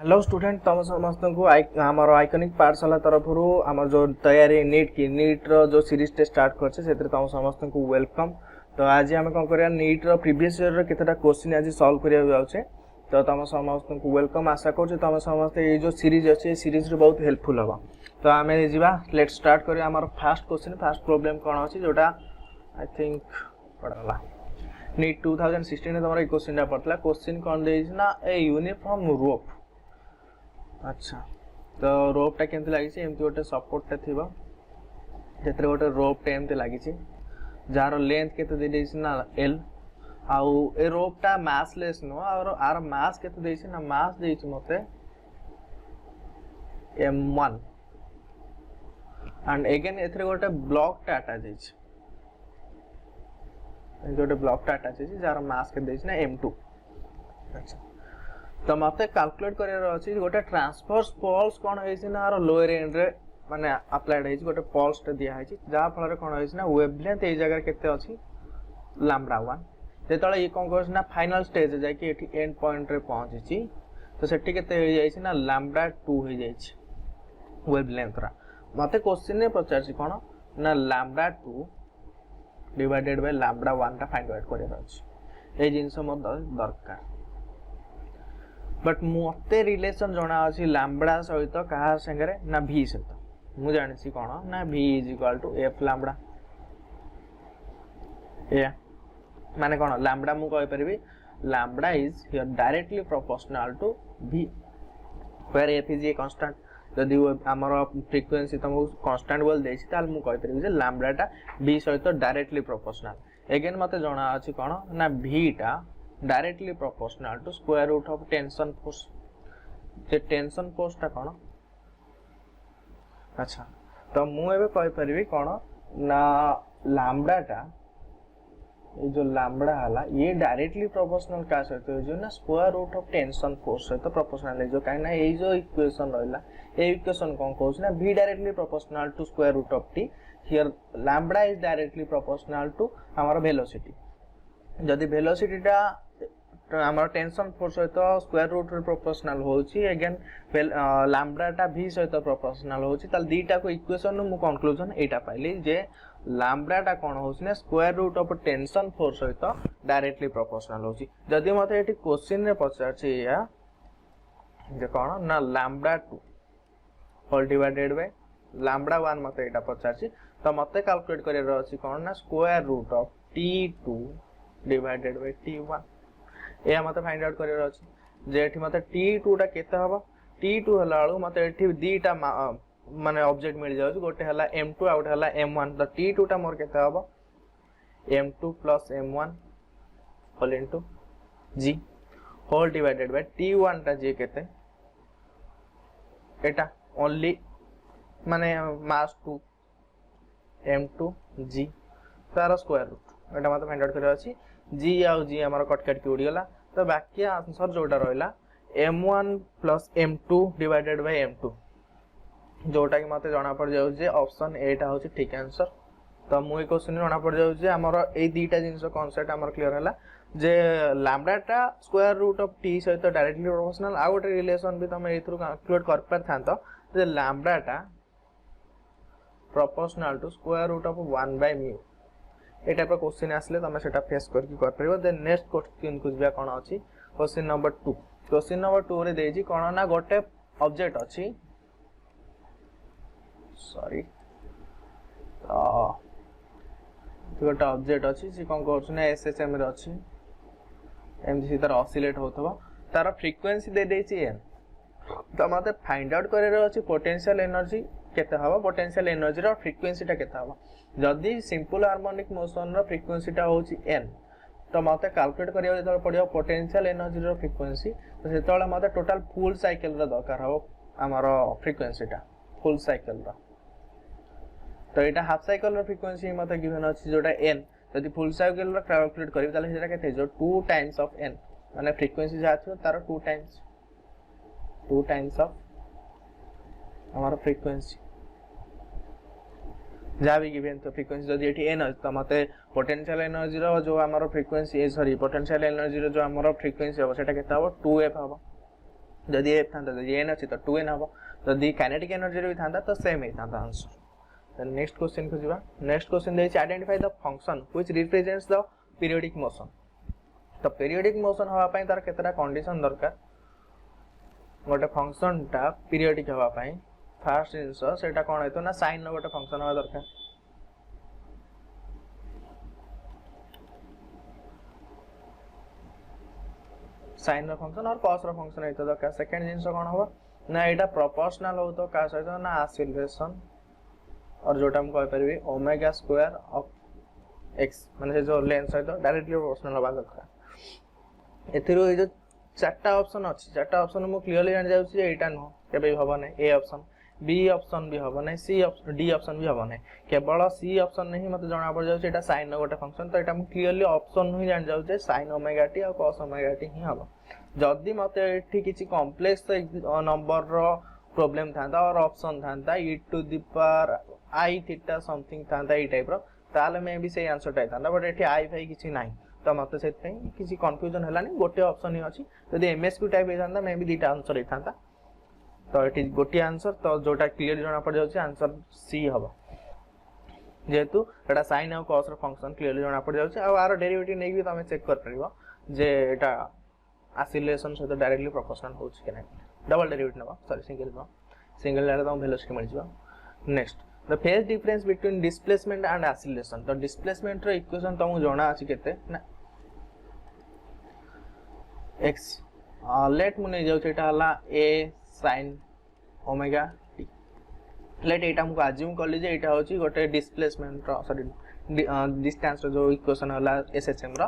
Hello student तुम समस्त को आमर आइकनिक पाठशाला तरफ आम जो तैयारी नीट रो जो सीरीज टे स्टार्ट करछे से तुम समस्त को वेलकम। तो आज आम कौन कर नीट रो प्रीवियस ईयर रो केतेटा क्वेश्चन आज सॉल्व करिया जाउछे। तो तुम समस्त को वेलकम, आशा कर तुम समस्त ये जो सीरीज अच्छे सीरीज रे बहुत हेल्पफुल हम। तो आम जीवा लेट स्टार्ट करिया आमर फर्स्ट क्वेश्चन। फर्स्ट प्रॉब्लम कौन अछि जोटा आई थिंक पड़ला नीट 2016 तुम ये क्वेश्चन पड़ता। क्वेश्चन कौन देइछ ना ए यूनिफॉर्म रोप। अच्छा तो रोपटा केमती लगी एमती गोटे सपोर्टा थी जे गोटे रोपटे एमती लगी जार लेंथ के ना एल आउ ए रोपटा मासलेस नुह आर मास के ना मास देइछि मते m1 एंड अगेन एथरे गोटे ब्लॉक अटैच देइछि गोटे ब्लॉक अटैच देइछि जार मास के देइछि ना m2। अच्छा तो मत कैलकुलेट कर गोटे ट्रांसफर्स पल्स कौन है लोअर एंड रे माने अप्लाइड है गोटे पल्स टे दिया है जहाँ फल कौन है वेवलेंथ ये जगह केते अछि लैम्बडा 1 जेतले ये कौन कर ना फाइनल स्टेज जाय कि एठी एंड पॉइंट रे पहुंची तो सेठी केते हो जाय ना लैम्बडा 2 हो जाय वेवलेंथ रा। मते क्वेश्चन ने पचार कौन ना लैम्बडा 2 डिवाइडेड बाय लैम्बडा 1 टा फाइंड आउट करियर अछि ए जिंस मोर दरकार। बट मते रिलेशन जना अछि लैम्बडा सहित कहा संगरे ना v सहित मु जानि कौन ना v = f लैम्बडा। या माने कौन लैम्बडा मु कहि परबी lambda is here directly proportional to v where f is a constant. जदि हमर फ्रीक्वेंसी तुमको कांस्टेंट बोल देछि ताल मु कहि परबी जे लैम्बडाटा v सहित डायरेक्टली प्रोपोर्शनल। अगेन मते जना अछि कौन ना v टा directly proportional to square root of tension force. जे टेंशन फोर्स टा कौन। अच्छा तो मु एबे कहि परबी कौन ना लैम्बडा टा ये जो लैम्बडा हला ये डायरेक्टली प्रोपोर्शनल का सहित जो ना square root of tension force सहित प्रोपोर्शनल है जो काहे ना ये जो इक्वेशन रहला ए इक्वेशन कौन कहउछ ना v directly proportional to square root of t here lambda is directly proportional to हमर वेलोसिटी। जदि वेलोसिटी टा हमर टेंशन फोर्स सहित स्क्वायर रूट रे प्रोपोर्शनल होउची अगेन लैम्बडा टा v सहित प्रोपोर्शनल होउची ताल दीटा को इक्वेशन नु कंक्लूजन एटा पाइली जे लैम्बडा टा कोन होउची ने square root of tension force सहित डायरेक्टली प्रोपोर्शनल होउची। जदि मते एटी क्वेश्चन रे पचारची या जे कोन ना lambda 2 whole divided by lambda 1 मते एटा पचारची तो मते कैलकुलेट करे रहची कोन ना square root of t2 divided by t1 ए मते फाइंड आउट करे रहची जे एठी मते t2 टा केते हबो t2 हला आळु मते एठी दीटा माने ऑब्जेक्ट मिल जाउ गोटे हला m2 आउट हला m1 तो t2 टा मोर केते हबो m2 + m1 whole into g whole divided by t1 टा जे केते एटा ओनली माने मास 2 m2 g तार स्क्वायर रूट एटा मते फाइंड आउट करे अछि g आउ g हमर कट कट के उडी गला। तो बाकी आंसर जोटा रहला m1 + m2 divided by m2 जोटा कि मते जाना पड़ जाउ जे ऑप्शन ए टा होची ठीक आंसर। तो मु ए क्वेश्चन जाना पड़ जाउ जे हमर ए दीटा जिंस कांसेप्ट हमर क्लियर हला जे लैम्बडा टा स्क्वायर रूट ऑफ t सहित डायरेक्टली प्रोपोर्शनल आ गोटे रिलेशन भी तमे एथरु कैलकुलेट कर परथांतो जे लैम्बडा टा proportional to square root of 1/μ ए टाइप क्वेश्चन आसले तमे सेटा फेस करके कर परबो। देन नेक्स्ट क्वेश्चन को जिया कोन अछि क्वेश्चन नंबर 2। क्वेश्चन नंबर 2 रे देजी कोन ना गोटे ऑब्जेक्ट अछि सॉरी तो गोटे ऑब्जेक्ट अछि जे कोन करछ ना एसएसएम रे अछि एमजी सी तार ऑसिलेट होतबो तार फ्रीक्वेंसी दे देछि n तो मते फाइंड आउट करे रे अछि पोटेंशियल एनर्जी केते हबो पोटेंशियल एनर्जी रो फ्रीक्वेंसी टा केते हबो। जदि सिंपल हार्मोनिक मोशन रो फ्रीक्वेंसी टा होची n तो मते कैलकुलेट करियो जेतले पडियो पोटेंशियल एनर्जी रो फ्रीक्वेंसी तो सेतले मते टोटल फुल साइकिल रो दरकार हबो हमरो फ्रीक्वेंसी टा फुल साइकिल रो। तो एटा हाफ साइकिल रो फ्रीक्वेंसी मते गिवन अछि जोटा n जदि फुल साइकिल रो कैलकुलेट करियो ताले सेटा केते जो 2 टाइम्स ऑफ n माने फ्रीक्वेंसी जा छ तार 2 टाइम्स ऑफ हमारा फ्रीक्वेंसी जहाँ भी गिवन तो फ्रीक्वेंसी जदि एठी n तो मते पोटेंशियल एनर्जी रो जो हमरो फ्रीक्वेंसी सॉरी पोटेंशियल एनर्जी रो जो हमरो फ्रीक्वेंसी हो सेटा केता हो 2f हो जदि एफ था एन अच्छी तो 2n हम जदि काइनेटिक एनर्जी भी था तो सेम होता आंसर। नेक्स्ट क्वेश्चन को जीवा। नेक्स्ट क्वेश्चन देछि identify the function which represents the periodic motion. तो पीरियोडिक मोशन हवा पई तार केतरा कंडीशन दरकार गोटे फंक्शन टा पीरियोडिक हवा पई फर्स्ट जिंस सेटा कोन हेतो ना साइन नो गोटे फंक्शन हवा दरकार। साइन रो फंक्शन और कॉस रो फंक्शन हेतो दरकार। सेकंड जिंस कोन होबा ना एटा प्रोपोर्शनल हो तो का सहित ना एक्सीलरेशन और जोटा हम कह परबी ओमेगा स्क्वायर ऑफ एक्स माने से जो लेंथ सहित डायरेक्टली प्रोपोर्शनल हवा दरकार। एथिरो ए जो चारटा ऑप्शन अछि चारटा ऑप्शन मु क्लियरली जान जाउछि जे एटा न केबे होबा नै। ए ऑप्शन बी ऑप्शन भी होबा नै सी ऑप्शन डी ऑप्शन भी होबा नै केवल सी ऑप्शन नहीं मते जाना पड़ जाउछि एटा sin नो गोटे फंक्शन तो एटा मु क्लियरली ऑप्शन ही जान जाउछि sin ओमेगा टी और cos ओमेगा टी ही होबा। जदि मते एठी किछि कॉम्प्लेक्स नंबर रो प्रॉब्लम थांदा और ऑप्शन थांदा e to the power i theta something थांदा ई टाइप रो ताले में भी से आंसर टाइ थांदा बट एठी i फाई किछि नाही तो मते सेत पई किछि कंफ्यूजन हलानी गोटे ऑप्शन ही अछि। जदि एमएसक्यू टाइप हे थांदा मे भी दुटा आंसर हे थांदा तो एठी गोटे आंसर तो जोटा क्लियर जाना पड़ जाउछि आंसर सी हबो जेतु एटा sin और cos रो फंक्शन क्लियरली जाना पड़ जाउछि आ आरो डेरिवेटिव नै भी तमे चेक कर परिबो जे एटा एक्सीलरेशन से तो डायरेक्टली प्रोपोर्शनल होछि कि नै। डबल डेरिवेटिव नबा सॉरी सिंगल लेले तो वेलोसिटी मिल जिवो। Next the phase difference between displacement and acceleration. तो डिस्प्लेसमेंट रो इक्वेशन तुमको जणा अछि केते ना x लेट मु नै जाउ एटा हला a sin omega t let एटा हमको अज्यूम करली जे एटा होची गोटे डिस्प्लेसमेंट रो सॉरी डिस्टेंस रो जो इक्वेशन हला एसएचएम रो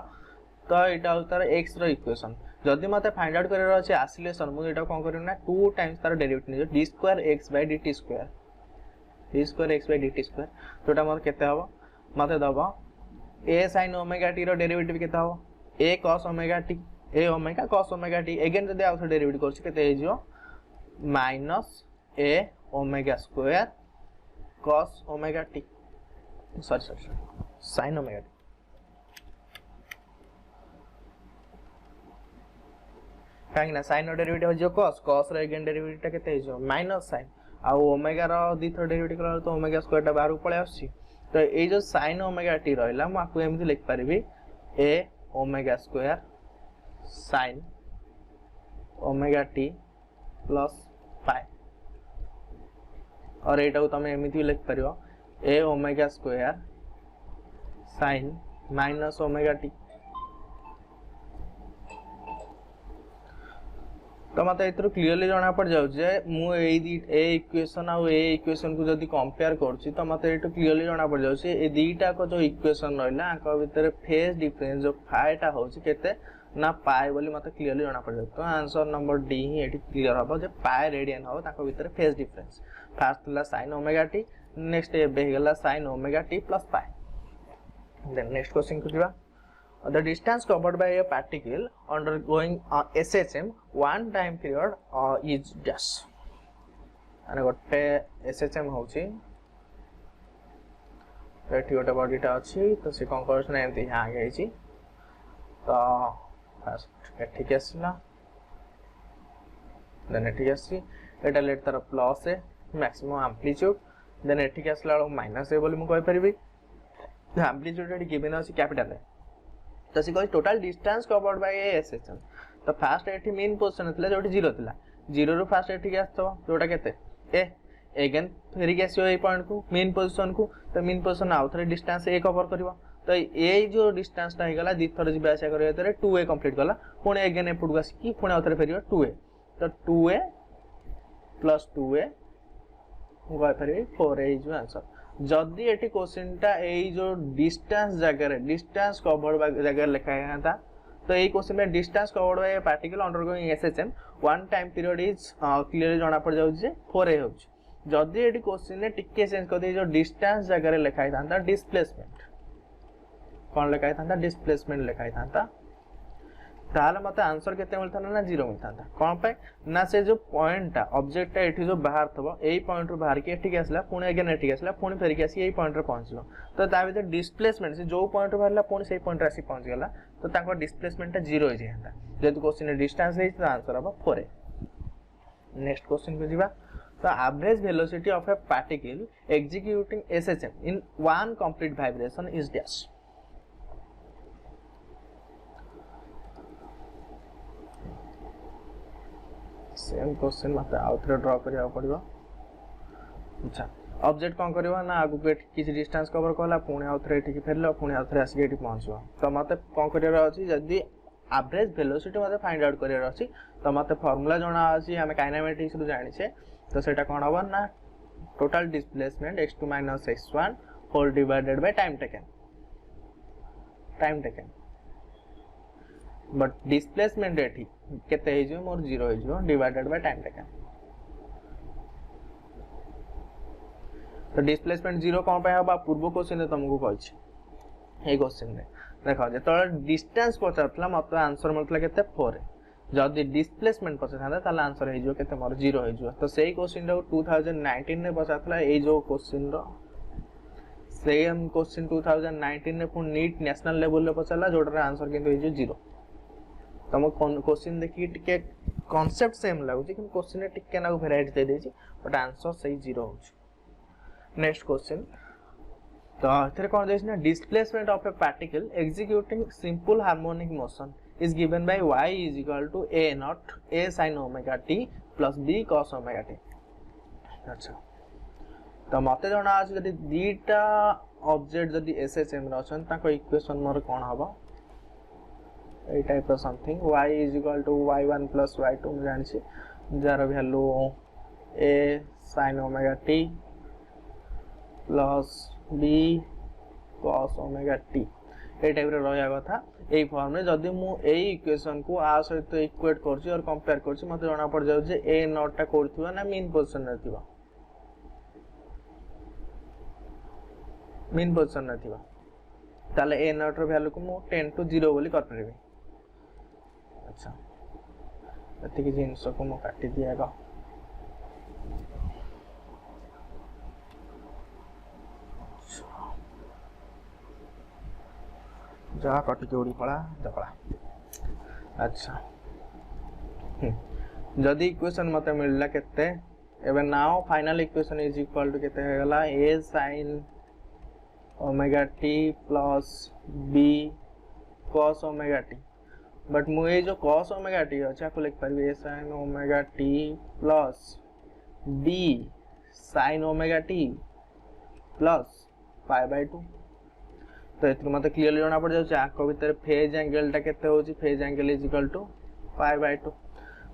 तो एटा होतार x रो इक्वेशन। जदि मते फाइंड आउट करर अछि एक्सीलरेशन मु एटा कोन करिन ना 2 टाइम्स तार डेरिवेटिव जो d square x by dt square d square x by dt square तोटा मोर केते हबो मते दबो a sin ओमेगा t रो डेरिवेटिव केते हबो a cos omega t a omega cos omega t again जदि आउट डेरिवेटिव करछि केते हे जियो minus a omega square cos omega t sorry sin omega t काहेना sin रो डेरिवेटिव हो cos cos रो अगेन डेरिवेटिव ता केते हो माइनस sin आ ओमेगा रो दी थर्ड डेरिवेटिव करा तो ओमेगा स्क्वायर ता बाहर पळे आछि तो ए जो sin ओमेगा t रहला म आपको एमति लिख परिबी a omega square sin omega t plus पाई और एटा को तमे एमति लिख परिबो a omega square sin minus omega t। तो मत एथरो क्लियरली जाना पड़ जाउ जे मु ए इक्वेशन आ ए इक्वेशन को जदी कंपेयर करछि तो मत एटो क्लियरली जाना पड़ जाउ छे ए दीटा को जो इक्वेशन रहला आका भीतर फेज डिफरेंस जो फाइटा होछि केते ना पाई बोली मत क्लियरली जाना पड़ जाउ। तो आंसर नंबर डी ही एटी क्लियर हबो जे पाई रेडियन हो ताको भीतर फेज डिफरेंस फर्स्ट ला sin ओमेगा t नेक्स्ट ए बेगला sin omega t plus pi. Then next question को दिबा the distance covered by a particle undergoing SHM one time period is dash and गोटे SHM होची एठी गोटे बॉडीटा अछि तो से कोन करछ ना एमति यहां गई छी तो फर्स्ट एठी के आसला देन एठी आसी एटा लेट तार प्लस है मैक्सिमम एम्पलीट्यूड देन एठी के आसला माइनस है बोली मु कहि परिबी एम्पलीट्यूड एठी गिवन अछि कैपिटल है तो सी कहि total distance covered by SHM. तो फास्ट एठी मेन पोजीशन थिला जोटी 0 थिला 0 रु फास्ट एठी के आस्तो जोटा केते ए अगेन फेरी के आसियो ए पॉइंट को मेन पोजीशन को तो मेन पोजीशन आउ थरे डिस्टेंस ए कवर करबो तो ए जो डिस्टेंस ता हे गला दी थरे जिबा आसा करे तरे 2a कंप्लीट गला पुणे अगेन एपुड को आसी की पुणे आउ थरे फेरियो 2a तो 2a प्लस 2a गय फेरी 4a इज आंसर। जदि एटी क्वेश्चन टा ए जो डिस्टेंस जगह रे डिस्टेंस कवर्ड जगह लिखा है था तो ए क्वेश्चन में distance covered by particle undergoing SHM one time period is clearly जाना पड़ जाउ जे 4a हो। जदि एटी क्वेश्चन ने टिके चेंज कर दे जो डिस्टेंस जगह रे लिखा है था डिस्प्लेसमेंट कोन लिखा है था डिस्प्लेसमेंट लिखा है था ताले मते आंसर केते मिलता ना 0 मिलता था कोन पे ना से जो पॉइंट ऑब्जेक्ट एठी जो बाहर थबो एई पॉइंट रो बाहर के एठी के आसला पुणे अगेन एठी के आसला पुणे फेर के आसी एई पॉइंट रे पहुंचलो तो ता भीतर डिस्प्लेसमेंट से जो पॉइंट रो बाहरला पुणे सेई पॉइंट रे आसी पहुंच गेला तो ताको डिस्प्लेसमेंट 0 हो जायता जदि क्वेश्चन डिस्टेंस है तो आंसर अब 4a। नेक्स्ट क्वेश्चन को जीवा तो average velocity of A particle executing SHM in one complete vibration is dash. Same question मत आउ थरे ड्रा करिया पड़िबो। अच्छा ऑब्जेक्ट कौन करियो ना आगु के किसी डिस्टेंस कवर कला पुणी आउ थरे एठी फेरलो पुणी आउ थरे आसी एठी पहुंचबो तो मते कौन करियर अछि जदी एवरेज वेलोसिटी मते फाइंड आउट करियर अछि तो मते फार्मूला जणा अछि हमें काइनेमेटिक्स रु जानि छे तो सेटा कोन हबो ना total displacement x2 - x1 whole divided by time taken but displacement एठी केते हे जो मोर 0 हे जो डिवाइडेड बाय टाइम टेकन तो डिस्प्लेसमेंट 0 कोन पे हबा पूर्व क्वेश्चन रे तुमको कहै छी ए क्वेश्चन रे देखो जे डिस्टेंस पचारतला मतलब आंसर मिलतला केते 4 जदि डिस्प्लेसमेंट पचारता ताले आंसर हे जो केते मोर 0 हे जो तो सेही क्वेश्चन रो 2019 ने पचारतला ए जो क्वेश्चन रो सेम क्वेश्चन 2019 ने पुन नीट नेशनल लेवल रे पचारला जोडर आंसर किंतु हे जो 0 तम क्वेश्चन देखि टिके कांसेप्ट सेम लागु छी कि क्वेश्चन रे टिके ना वेराइटी दे देछि बट आंसर सही 0 हो छ। नेक्स्ट क्वेश्चन तो एथरे कोन देछि ना displacement of A particle executing simple harmonic motion is given by y is equal to a naught a sin omega t plus b cos omega t। अच्छा तो मते जणा अछि जदि दीटा ऑब्जेक्ट जदि एसएचएम रे अछन ताको इक्वेशन मोर कोन हबो a type of something y is equal to y1 plus y2 म जानि छी jar value a sin omega t plus b cos omega t A type रे रहया कथा ए फॉर्म में जदि मु ए इक्वेशन को आ सहित इक्वेट करछि और कंपेयर करछि मते जणा पड़ जाउ जे ए नॉट टा करथिबा ना मीन पोजीशन रे थिबा मीन पोजीशन रे थिबा ताले ए नॉट रो वैल्यू को मु 10 to 0 बोली कर परबे। अच्छा एति कि जिंस को मु काटि दियागा जा कटि के उड़ी पड़ा दपड़ा। अच्छा जदि इक्वेशन मते मिलला केते एबे now final equation is equal to केते हे गला a sin omega t plus b cos omega t but मु ए जो cos omega t अच्छा को लिख परबे a sin omega t plus b sin omega t plus pi by 2 तो एथि मते क्लियरली जणा पड़ जाउ आक भीतर फेज एंगल टा केते होची phase angle is equal to pi by 2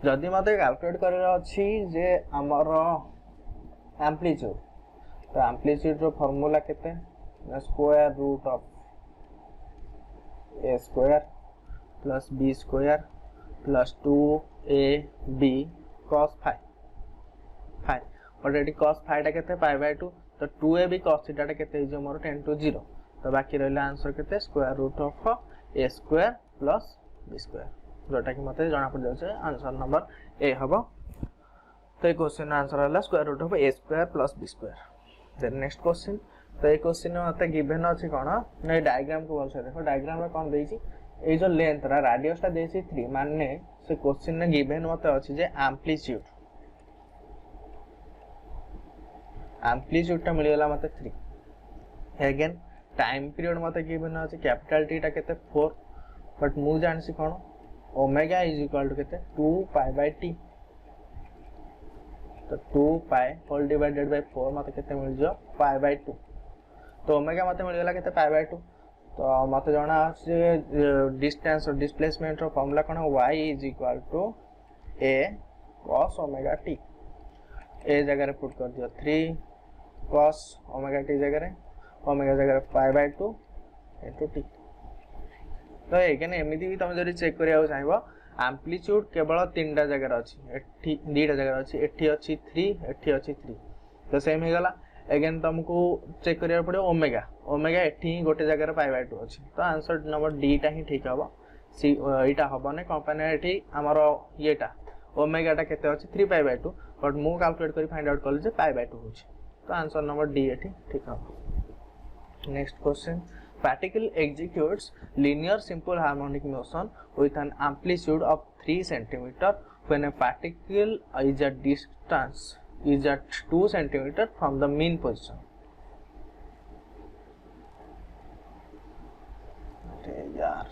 जदि मते कैलकुलेट करे अछि जे हमर एम्पलीट्यूड तो एम्पलीट्यूड रो फार्मूला केते square root of a square plus b square plus 2ab cos phi already cos phi टा केते पाई बाय 2 तो 2ab cos थीटा टा केते जे मोर 10 to 0 तो बाकी रहला आंसर केते square root of a square plus b square जोटा कि मते जाना पड़ जाउछे आंसर नंबर ए हबो। तो ए क्वेश्चन आंसर हला square root of a square plus b square. Then next question तो ए क्वेश्चन में मते गिवन अछि कोन नै डायग्राम को बोलसे देखो डायग्राम में कोन देछि ए जो लेंथ रा रेडियस टा देछि 3 माने से क्वेश्चन में गिवन मते अछि जे एम्पलीट्यूड टा मिलला मते 3 अगेन टाइम पीरियड मते गिवन अछि कैपिटल टी टा केते 4 बट मु जानसी कोन ओमेगा इज इक्वल टू केते 2 पाई बाय t तो 2 पाई होल डिवाइडेड बाय 4 मते केते मिल जो पाई बाय 2 तो ओमेगा मते मिल गेला केते पाई बाय 2 तो मते जणा अछि डिस्टेंस और डिस्प्लेसमेंट रो फार्मूला कोन y is equal to a cos omega t ए जगह रे पुट कर दियो 3 cos ओमेगा t जगह रे ओमेगा जगह पाई बाय 2 इनटू t तो एकेन एमिति भी तुम जरी चेक करिया चाहिबो एम्पलीट्यूड केवल तीनटा जगह अछि एठी दीटा जगह अछि एठी अछि 3 एठी अछि 3 तो सेम हे गला अगेन तुमको चेक करिया पड़े ओमेगा ओमेगा एठी गोटे जगह रे पाई बाय 2 अछि तो आंसर नंबर डी टा ही ठीक हबो सी एटा हबो ने कंपनी एठी हमरो येटा ओमेगा टा केते अछि 3 पाई बाय 2 बट मु कैलकुलेट करी फाइंड आउट करले जे पाई बाय 2 होछि तो आंसर नंबर डी एठी ठीक हबो। Next question particle executes linear simple harmonic motion with an amplitude of 3 cm when a particle is at distance is at 2 centimeter from the mean position. यार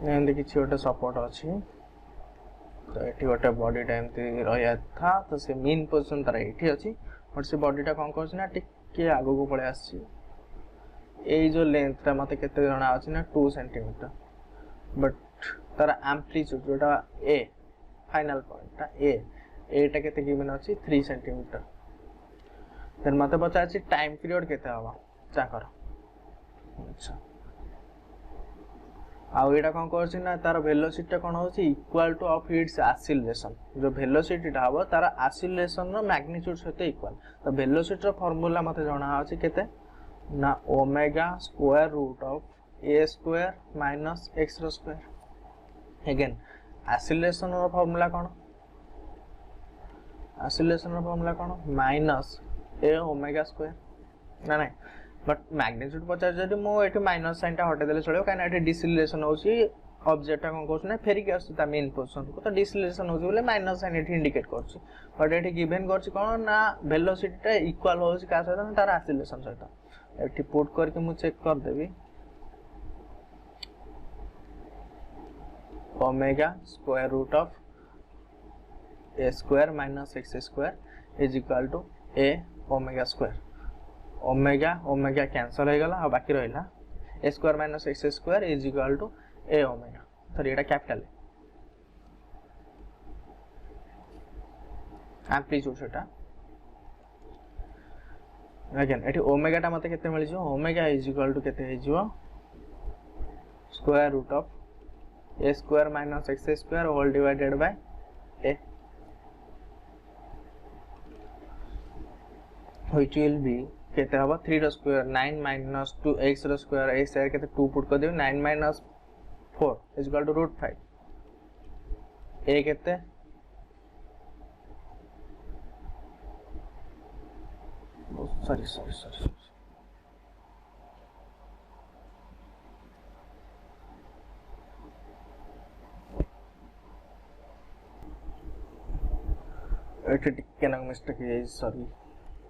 एमती किसी गोटे सपोर्ट अच्छी तो ये गोटे बॉडीटा एमती रहा था तो से मीन पोजिशन तार ये अच्छी बट से बॉडीटा कौन कर टे आग को पलि आसी जो लेंथ मत के जना अच्छी ना 2 सेंटीमीटर बट तार एम्प्लीट्यूड जोटा ए फाइनल पॉइंट एटा के गिवन अच्छी 3 सेंटीमीटर देन मत पचार टाइम पीरियड केते हवा चाकर अच्छा आउ एटा कौन कर ना तार वेलोसिटी कौन हो equal to of its acceleration जो वेलोसिटी हम तार एक्सीलरेशन रो मैग्नीट्यूड सहित इक्वल तो वेलोसिटी रो फार्मूला मते जणा अछि केते ना omega square root of a square minus x रो स्क्वायर अगेन एक्सीलरेशन रो फार्मूला कौन एक्सीलरेशन रो फार्मूला कौन माइनस ए ओमेगा स्क्वायर ना नहीं बट मैग्नीट्यूड पचार जदि मुझे माइनस साइन हटेदे चलो कहीं डिसिलेशन होची ऑब्जेक्ट कौन कर फेरिक आसा मेन पोजिशन को तो डिसिलेशन होची माइनस साइन ये इंडिकेट कर बट ये गिवन कर कौन ना वेलोसिटी इक्वल हो क्या सहित तार एक्सीलरेशन सहित ये पुट करके मुझे चेक करदेवी omega square root of a square minus x square is equal to a omega square omega omega cancel हो गला बाकी रहा a square minus x square is equal to a omega sorry एटा capital amplitude सेटा again एटी omega टा मते केते मिल जो ओमेगा इज इक्वल टू केते हे जो square root of a square minus x square whole divided by a which will be केते हबा 3 रो स्क्वायर 9 माइनस 2 x रो स्क्वायर x साइड केते 2 पुट कर देबे 9 minus 4 is equal to root 5 a केते सॉरी एटे टिके ना मिस्टेक है सॉरी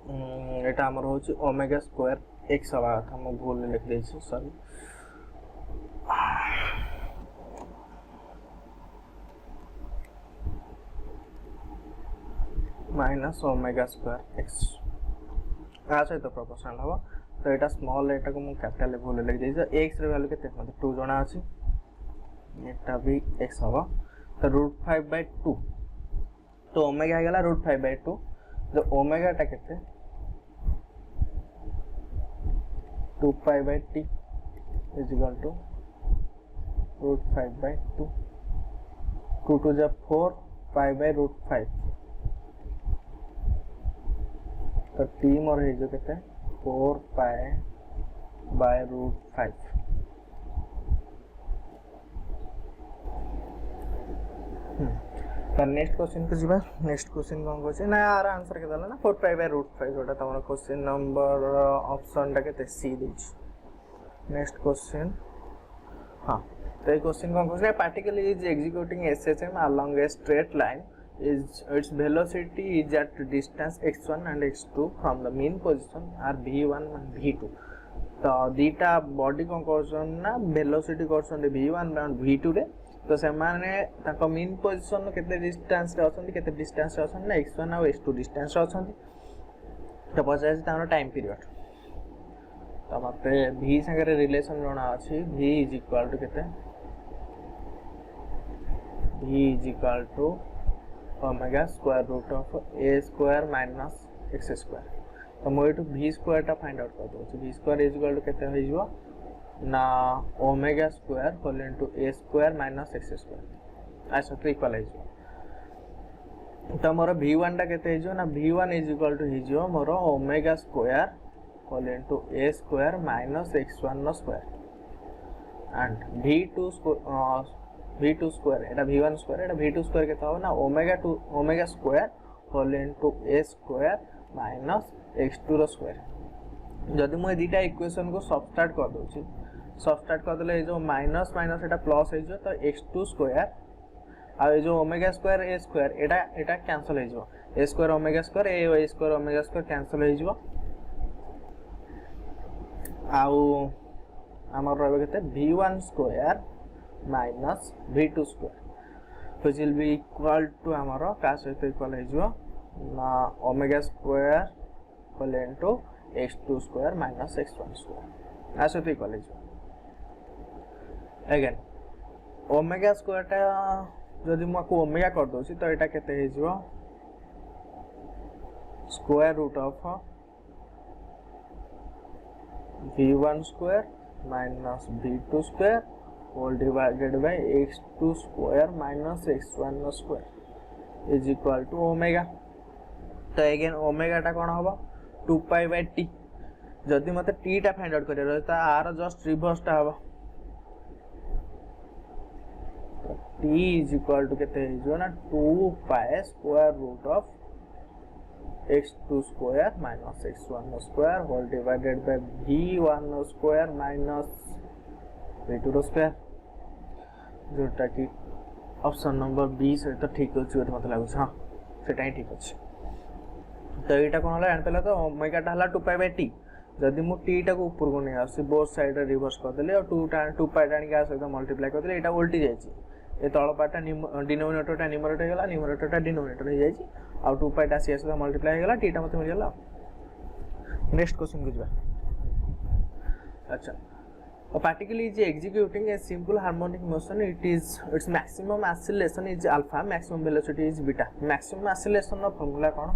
एटा हमर होची ओमेगा स्क्वायर x हवा था हम भूल लिख दे छी sorry minus omega square x आ सहित प्रोपोर्शनल हवा तो एटा स्मॉल एटा को मु कैपिटल भूल लिख दे छी x रे वैल्यू केते मतलब 2 जणा अछि एटा भी x हवा तो रूट 5 बाय 2 तो ओमेगा गला रूट 5 बाय 2 जो ओमेगा टा केते 2 pi by t is equal to root 5 by 2 2 to the 4 pi by root 5 तो t मोर है जो कहते हैं 4 pi by root 5 तर नेक्स्ट क्वेश्चन को जीवा नेक्स्ट क्वेश्चन कौन कहছে ना यार आंसर के दला ना 4 pi by root 5 जोटा तमरा क्वेश्चन नंबर ऑप्शन टा केते सी दिछ नेक्स्ट क्वेश्चन हां तो ये क्वेश्चन कौन कहছে particle is executing SHM along a straight line is its velocity is at distance x1 and x2 from the mean position are v1 and v2 तो दीटा body कौन करछन ना वेलोसिटी करछन v1 and v2 रे तो से माने ताको मीन पोजीशन केते distance रे अछन केते डिस्टेंस रे अछन ना x1 और x2 डिस्टेंस रे अछन तो पचास तानो टाइम पीरियड तो मते v संगे रिलेशन जणा अछि v इज इक्वल टू केते v is equal to omega square root of a square minus x square तो मोय टू v स्क्वायर टा फाइंड आउट कर दो v square is equal to केते होई जो ना omega square whole into a square minus x square ऐसा तो इक्वल है जो तो मोर v1 टा केते है जो ना v1 इज इक्वल टू है जो मोर omega square whole into a square minus x1 नो स्क्वायर एंड v2 स्क्वायर एटा v1 स्क्वायर एटा v2 स्क्वायर केता हो ना omega square whole into a square minus x2 रो स्क्वायर जदि मैं दीटा इक्वेशन को सबट्रैक्ट कर दोछि सबस्ट्रैक्ट कर देले जो माइनस माइनस एटा प्लस हे जो तो x2 स्क्वायर आ जो ओमेगा स्क्वायर ए स्क्वायर एटा कैंसिल हे जो a square omega square a square omega square cancel हे जो आउ हमर रहबे केते v1 square minus v2 square which will be equal to हमर का सहित इक्वल हे जो ना omega square equal into x2 square minus x1 square आ सहित इक्वल हे जो अगेन ओमेगा स्क्वायर टा जदि मु को ओमेगा कर दोछि तो एटा केते हे जो square root of v1 square minus v2 square whole divided by x2 square minus x1 square is equal to omega तो अगेन ओमेगा टा कोन होबो 2 पाई बाय t जदि मते t टा फाइंड आउट करियो त आर जस्ट रिवर्स टा होबो t इज इक्वल टू केते हे जो ना 2 pi square root of x2 square minus x1 square whole divided by v1 square minus v2 square जोटा कि ऑप्शन नंबर 20 है तो ठीक अछि तो मत लागु हां सेटा ही ठीक अछि तो एटा कोन होला जान पहला तो ओमेगा टा हला 2 पाई बाय t जदि मु t टा को ऊपर को नै आसी बोथ साइड रे रिवर्स कर देले और 2 पाई टाणी का सहित मल्टीप्लाई कर देले एटा उल्टी जाय छी ए तळ पाटा डिनोमिनेटर टा न्यूमरेटर हे गेला न्यूमरेटर टा डिनोमिनेटर हे जाय छी और 2 पाई टा सी सहित मल्टीप्लाई हे गेला t टा मते मिल गेला नेक्स्ट क्वेश्चन को जबा अच्छा a particle is executing a simple harmonic motion its maximum acceleration is alpha maximum velocity is beta maximum acceleration नो फॉर्मूला कोन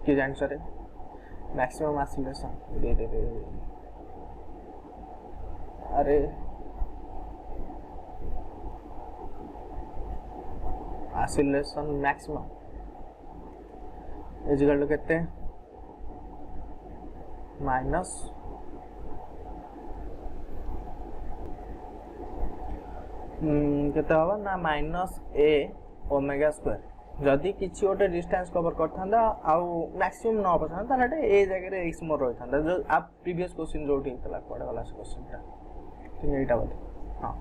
के जान सरे maximum acceleration दे अरे acceleration maximum is equal to कितने माइनस केते हवा ना माइनस a ओमेगा स्क्वायर जदि किछि ओटे डिस्टेंस कवर करथांदा आ मैक्सिमम न पछन त हटे ए जगह रे x मोर रहथांदा जो आप प्रीवियस क्वेश्चन जोटी हितला पड़े वाला क्वेश्चन ता ठीक एटा बात हां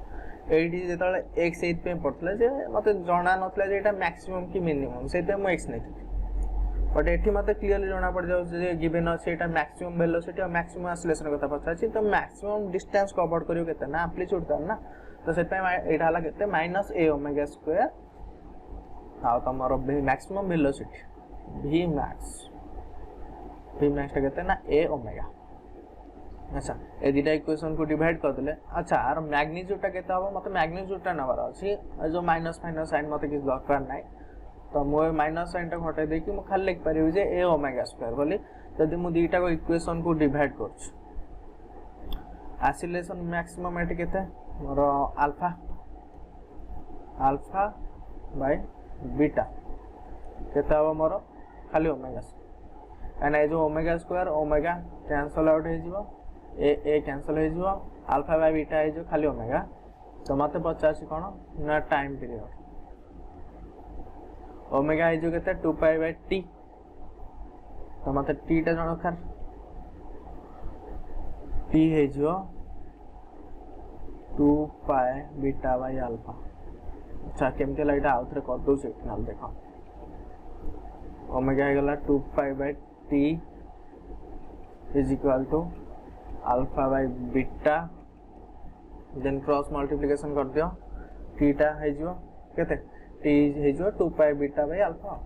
एडी जेतले x एत पे पड़तले जे मते जणा नथले जे एटा मैक्सिमम की मिनिमम सेते म x नै बट एठी मते क्लियरली जणा पड़ जाउ जे गिवन अछि एटा मैक्सिमम वेलोसिटी और मैक्सिमम एक्सेलरेशन कथा पछा छी तो मैक्सिमम डिस्टेंस कवर करियो केते ना एम्पलीट्यूड त ना तो सेट एटा हला केते माइनस a ओमेगा स्क्वायर आ तमरो मैक्सिमम वेलोसिटी v max टा केते ना a ओमेगा अच्छा ए दिटा इक्वेशन को डिवाइड कर देले अच्छा आर मैग्नीट्यूड टा केते हबो मते मैग्नीट्यूड टा नबर अछि जो माइनस माइनस साइन मते किछ दरकार नै तो मो माइनस साइन टा हटाई दे कि मो खाली लिख परिबे जे a ओमेगा स्क्वायर बोली यदि मु दिटा को इक्वेशन को डिवाइड करछ एक्सेलरेशन मैक्सिमम एट केते मोर अल्फा अल्फा बाय बीटा केता हो मोर खाली ओमेगा एना ए जो omega square omega cancel out हे जीवो ए कैंसिल हे जीवो अल्फा बाय बीटा हे जो खाली ओमेगा तो मते 50 कोन ना टाइम पीरियड ओमेगा हे जो केते 2 पाई बाय t तो मते t टा जण खर t हे जो 2 पाई बीटा बाय अल्फा अच्छा केमते लाइट आउथरे कर दो सिग्नल देखो ओमेगा हे गला 2 pi by t is equal to alpha by beta then cross multiplication कर दियो t टा हे जो केते t हे जो 2 पाई बीटा बाय अल्फा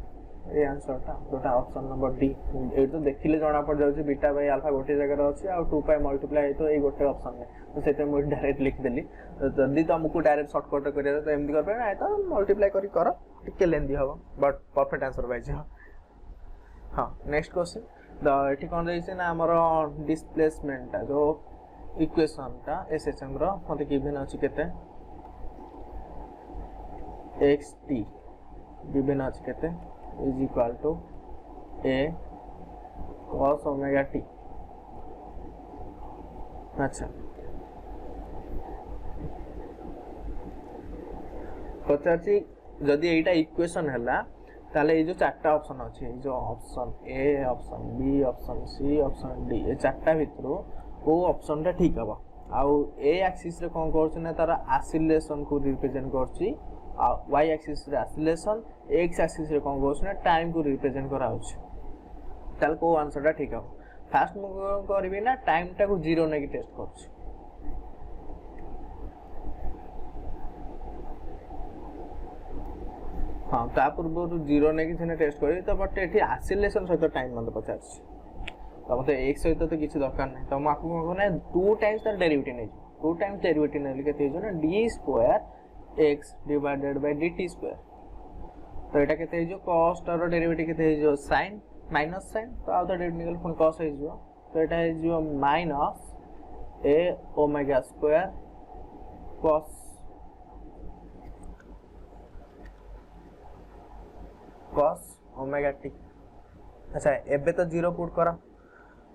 ए आंसर टा दोटा ऑप्शन नंबर डी ए तो देखिले जणा पड़ जाउ बीटा बाय अल्फा गोटे जगह रे अछि आ 2 पाई मल्टीप्लाई तो ए गोटे ऑप्शन में तो सेते मु डायरेक्ट लिख देली जल्दी तो हमको डायरेक्ट शॉर्टकट करिया तो एमडी कर पे ना तो मल्टीप्लाई करी करो टिके लेंदी हबो बट परफेक्ट आंसर बाइज हां नेक्स्ट क्वेश्चन द एठी कोन दैसे ना हमर डिस्प्लेसमेंट ता जो इक्वेशन ता एसएचएम रो मते गिवन अछि केते xt गिवन अछि केते is equal to a cos omega t अच्छा पचाची जदी एटा इक्वेशन हला ताले ए जो चारटा ऑप्शन अछि ए जो option A option B option C option D ए चारटा भितरो को ऑप्शन टा ठीक हबा आउ ए एक्सिस रे कोन करछि ना तार ऑसिलेशन को रिप्रेजेंट करछि आ y एक्सिस रे ऑसिलेशन x एक्सिस रे कोन करछि ना टाइम को रिप्रेजेंट करा होछि ताल को आंसर टा ठीक हो फास्ट मु करबी ना टाइम टा को 0 नै टेस्ट करछि हाँ ता पूर्व 0 नै कि टेस्ट करी तो बट एठी ऑसिलेशन सहित टाइम मते पचारछि तो मते एक सहित तो किसी दरकार नहीं तो आपको कौन करना है 2 टाइम्स तार डेरिवेटिव नहीं 2 टाइम्स डेरिवेटिव नहीं केते हो ना d square x divided by dt square तो एटा केते हो cos तार डेरिवेटिव केते हो sin माइनस sin तो आ तो डेरिवेटिव निकल पुनी cos हो तो एटा हो minus a omega square cos omega t अच्छा एबे तो 0 पुट करा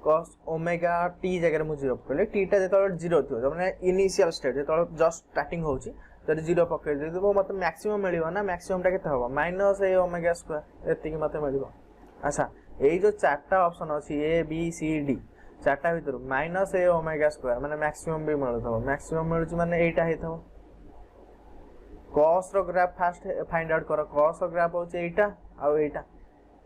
cos ओमेगा t जगह मु 0 पकले t टा जेतो 0 थियो माने इनिशियल स्टेज जेतो जस्ट स्टार्टिंग होची जदि 0 पकले देबो मते मैक्सिमम मिलियो ना मैक्सिमम टा केते होबो माइनस a ओमेगा स्क्वायर एतिकी मते मिलियो अच्छा एई जो चारटा ऑप्शन अछि a b c d चारटा भीतर माइनस a ओमेगा स्क्वायर माने मैक्सिमम भी मिलथबो मैक्सिमम मिलुची माने एटा हेथबो cos रो ग्राफ फास्ट फाइंड आउट करो cos रो ग्राफ होची एटा आ एटा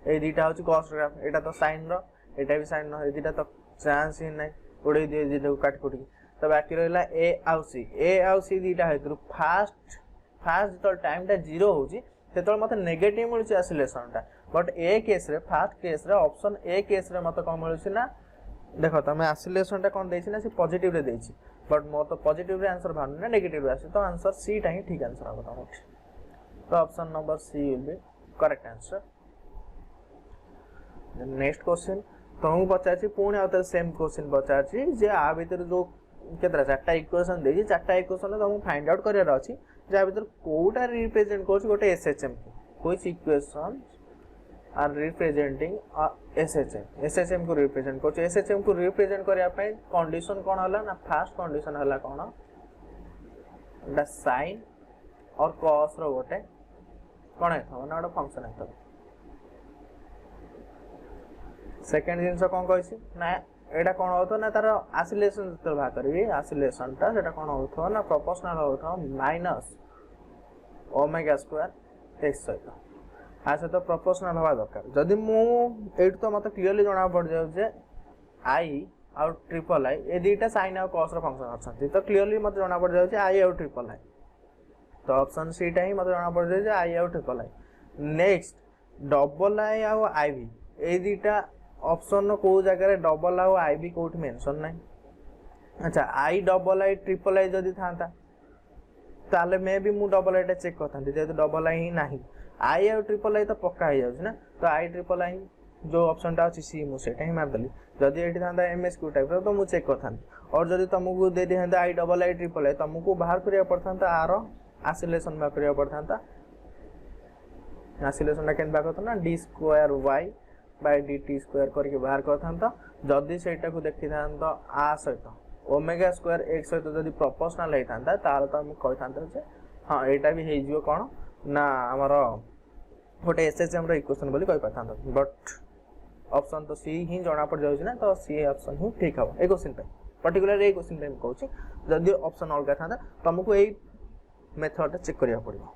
ए दीटा होची cos ग्राफ एटा तो sin रो एटा भी साइन न एदिटा तो चांस ही नै उड़े दे जेटा काट कुटी तो बाकी रहला a आउ c दीटा हेतु फास्ट तो टाइम टा 0 होची सेतल मते नेगेटिव मिलुची ऑसिलेशन टा बट ए केस रे फास्ट केस रे ऑप्शन ए केस रे मते कोन मिलुची ना देखो तमे ऑसिलेशन टा कोन देछि ना से पॉजिटिव रे देछि बट मोर तो पॉजिटिव रे आंसर भानु ना नेगेटिव रे आसी तो आंसर सी टा ही ठीक आंसर होगा तमोट तो option number C will be correct answer next question तुमको पचारछि पुणी आउत सेम क्वेश्चन पचारछि जे आ भीतर जो केतरा चारटा इक्वेशन देछि चारटा इक्वेशन तुमको फाइंड आउट करियर अछि जे आ भीतर कोटा रिप्रेजेंट करछि गोटे एसएचएम को which equation are representing SHM को रिप्रेजेंट करछि एसएचएम को रिप्रेजेंट करिया पय कंडीशन कोन हला ना फर्स्ट कंडीशन हला कोन द साइन और cos रो गोटे कोन है ना गोटे फंक्शन है सेकंड जिंस कोन कहछि ना एटा कोन होतो ना तार ऑसिलेशन जत भा करबी ऑसिलेशन ता सेटा कोन होतो ना प्रोपोर्शनल होतो माइनस ओमेगा स्क्वायर x सहित आ से तो प्रोपोर्शनल हवा दरकार जदी मु एट तो मते क्लियरली जणा पड़ जाउ जे i और ट्रिपल i ए दीटा sin और cos रो फंक्शन अछन तो क्लियरली मते जणा पड़ जाउ जे i और ट्रिपल i तो ऑप्शन सी टा ही मते जणा पड़ जाउ जे i और triple i next double i और iv ए दीटा ऑप्शन को जगह रे डबल आ आई भी कोठ मेंशन नै अच्छा I double I triple I जदी थांता ताले मे भी मु डबल आई टा चेक करथांती जे डबल आई ही नाही आई और ट्रिपल आई तो पक्का हो जाउछ ना तो आई ट्रिपल आई जो ऑप्शन टा अछि सी मु सेटा ही मार दली जदी एठी थांता एमएसक्यू टाइप रो तो मु चेक करथांती और जदी तुमको दे दे हंदा I double I triple I तुमको बाहर करिया पड़थांता आर ऑसिलेशन बा करिया पड़थांता ऑसिलेशन टा केन बा करथना d स्क्वायर y बाय dt स्क्वायर करके बाहर करथांता जदी सेटा को देखि थांता आ सहित ओमेगा स्क्वायर x सहित जदी प्रोपोर्शनल हे थांता तार तो हम कहथांता जे हां एटा भी हे जियो कोन ना हमर गोटे एसएचएम रो इक्वेशन बोली कहि पाथांता बट ऑप्शन तो सी ही जणा पड़ जाउछ ना तो सी ऑप्शन ही ठीक हो ए क्वेश्चन पे पर्टिकुलर ए क्वेश्चन पे कहूची जदी ऑप्शन अलगा थांता तुमको ए मेथड चेक करिया पड़िबो